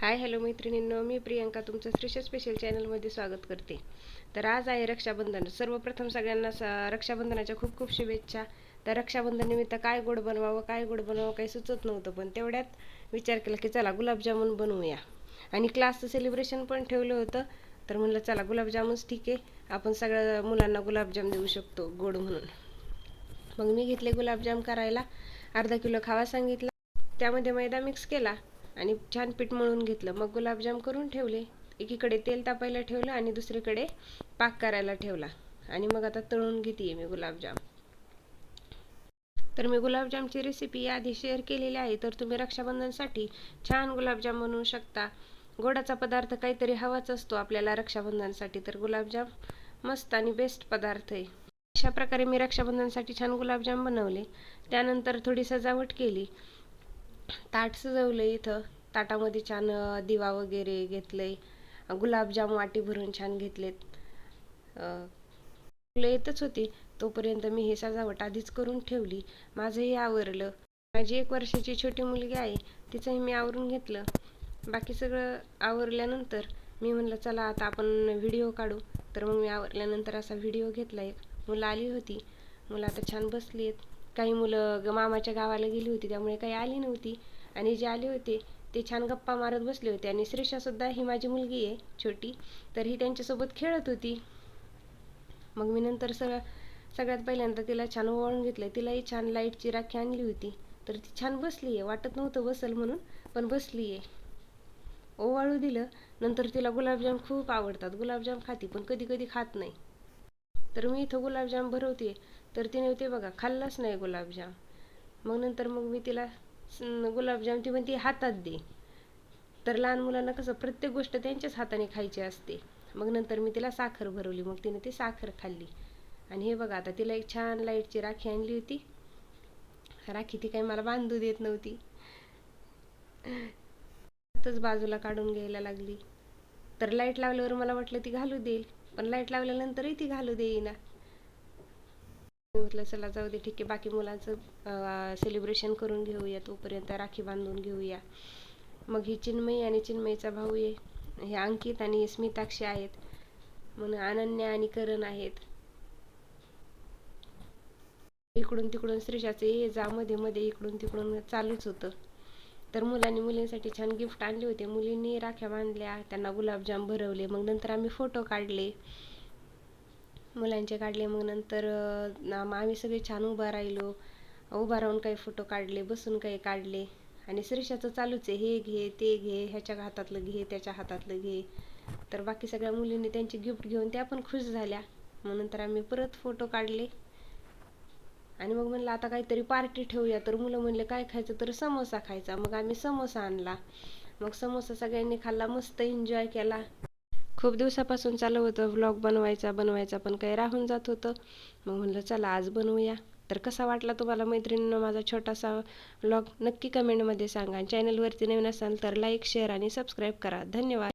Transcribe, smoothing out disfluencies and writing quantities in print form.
Hi hello मैत्रिणींनो, मी प्रियंका तुमचं Shrisha special चॅनलमध्ये स्वागत करते. तर आज आहे रक्षाबंधन. सर्वप्रथम सगळ्यांना रक्षाबंधनाच्या खूप खूप शुभेच्छा. तर रक्षाबंधन निमित्त काय गोड बनवावं काही सुचत नव्हतं, पण तेवढ्यात विचार केला की चला गुलाबजामुन बनवूया. आणि क्लासचं सेलिब्रेशन पण ठेवलं होतं, तर म्हणलं चला गुलाबजामुनच ठीक आहे, आपण सगळ्या मुलांना गुलाबजाम देऊ शकतो गोड म्हणून. मग मी घेतले गुलाबजाम करायला. अर्धा किलो खावा सांगितला, त्यामध्ये मैदा मिक्स केला आणि छान पीठ मळून घेतलं. मग गुलाबजाम करून ठेवले. एकीकडे तेल तापायला ठेवलं आणि दुसरीकडे पाक करायला ठेवला. आणि मग आता तळून घेते मी गुलाबजाम. तर मी गुलाबजामची रेसिपी आधी शेअर केलेली आहे, तर तुम्ही रक्षाबंधनसाठी छान गुलाबजाम बनवू शकता. गोडाचा पदार्थ काहीतरी हवाच असतो आपल्याला रक्षाबंधनसाठी, तर गुलाबजाम मस्त आणि बेस्ट पदार्थ आहे. अशा प्रकारे मी रक्षाबंधनसाठी छान गुलाबजाम बनवले. त्यानंतर थोडी सजावट केली. ताट सजवलं इथं. ताटामध्ये छान दिवा वगैरे घेतलंय. गुलाबजाम वाटी भरून छान घेतलेत. फुलं येतच होती तोपर्यंत मी हे सजावट आधीच करून ठेवली. माझंही आवरलं. माझी 1 वर्षाची छोटी मुलगी आहे, तिचंही मी आवरून घेतलं. बाकी सगळं आवरल्यानंतर मी म्हणलं चला आता आपण व्हिडिओ काढू. तर मग मी आवरल्यानंतर असा व्हिडिओ घेतला एक. मुलं आली होती. मुलं आता छान बसली आहेत. काही मुलं मामाच्या गावाला गेली होती, त्यामुळे काही आली नव्हती. आणि जे आले होते ते छान गप्पा मारत बसले होते. आणि श्रीषासुद्धा, ही माझी मुलगी आहे छोटी, तर ही त्यांच्यासोबत खेळत होती. मग मी नंतर सगळ्यात पहिल्यांदा तिला छान ओवाळून घेतलं. तिलाही छान लाईटची राखी आणली होती, तर ती छान बसली आहे. वाटत नव्हतं बसल म्हणून, पण बसली आहे. ओवाळू दिलं. नंतर तिला गुलाबजाम खूप आवडतात. गुलाबजाम खाती, पण कधी कधी खात नाही. तर मी इथं गुलाबजाम भरवते, तर तिने ते बघा खाल्लाच नाही गुलाबजाम. मग नंतर मी तिला गुलाबजाम, ती म्हणते हातात दे. तर लहान मुलांना कसं प्रत्येक गोष्ट त्यांच्याच हाताने खायची असते. मग नंतर मी तिला साखर भरवली, मग तिने ती साखर खाल्ली. आणि हे बघा आता तिला एक छान लाईटची राखी आणली होती. राखी ती काही मला बांधू देत नव्हती, आताच बाजूला काढून घ्यायला लागली. तर लाईट लावल्यावर मला वाटलं ती घालू देईल, पण लाईट लावल्यानंतरही ती घालू देईना. म्हटलं चला जाऊ दे, ठीक आहे, बाकी मुलांचं सेलिब्रेशन करून घेऊया, तोपर्यंत राखी बांधून घेऊया. मग ही चिन्मयी आणि चिन्मयीचा भाऊ आहे. हे अंकित आणि स्मिताक्षी आहेत. म्हणून अनन्या आणि करण आहेत. इकडून तिकडून श्रीषाचे ये जा मध्ये मध्ये इकडून तिकडून चालूच होतं. तर मुलांनी मुलींसाठी छान गिफ्ट आणले होते. मुलींनी राख्या बांधल्या, त्यांना गुलाबजाम भरवले. मग नंतर आम्ही फोटो काढले, मुलांचे काढले. मग नंतर आम्ही सगळे छान उभा राहिलो. उभा राहून काही फोटो काढले, बसून काही काढले. आणि श्रीषाचं चालूच आहे, हे घे ते घे, ह्याच्या हातातलं घे त्याच्या हातातलं घे. तर बाकी सगळ्या मुलींनी त्यांची गिफ्ट घेऊन त्या पण खुश झाल्या. मग नंतर आम्ही परत फोटो काढले. आणि मग म्हणलं आता काहीतरी पार्टी ठेवूया. तर मुलं म्हणले काय खायचं, तर समोसा खायचा. मग आम्ही समोसा आणला. मग समोसा सगळ्यांनी खाल्ला, मस्त एन्जॉय केला. खूप दिवसापासून चालू होतं व्लॉग बनवायचा, पण काही राहून जात होतं. मग म्हणलं चला आज बनवूया. तर कसा वाटला तुम्हाला मैत्रिणींनो माझा छोटासा व्लॉग, नक्की कमेंटमध्ये सांगा. चॅनलवरती नवीन असाल तर लाईक, शेअर आणि सबस्क्राईब करा. धन्यवाद.